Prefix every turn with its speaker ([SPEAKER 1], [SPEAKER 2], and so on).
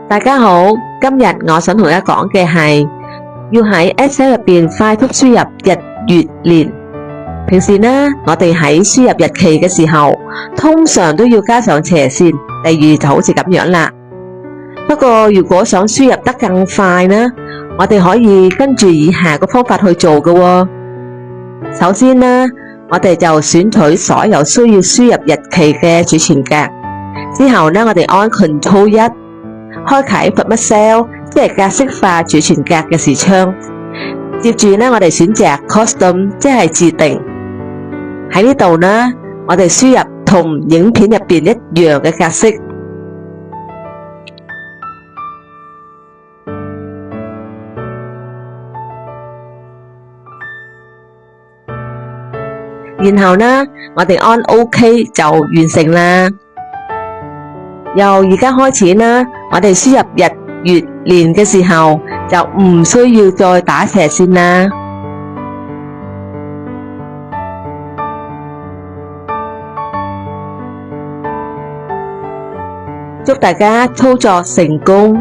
[SPEAKER 1] 大家好，今日我想同大家講嘅係要喺 Excel 入邊快速輸入日、月、年。平時呢，我哋喺輸入日期嘅時候，通常都要加上斜線，例如就好似咁樣啦。不過如果想輸入得更快呢，我哋可以跟住以下個方法去做嘅喎。首先呢，我哋就選取所有需要輸入日期嘅儲存格，之後呢，我哋按 Ctrl+1。開啟 Format Cell， 即係格式化儲存格嘅視窗。接住呢，我哋選擇 Custom， 即係自定。喺呢度呢，我哋輸入同影片入邊一樣嘅格式。然後呢，我哋按 OK 就完成啦。由而家開始呢，我哋輸入日、月、年嘅時候，就唔需要再打斜線啦。祝大家操作成功！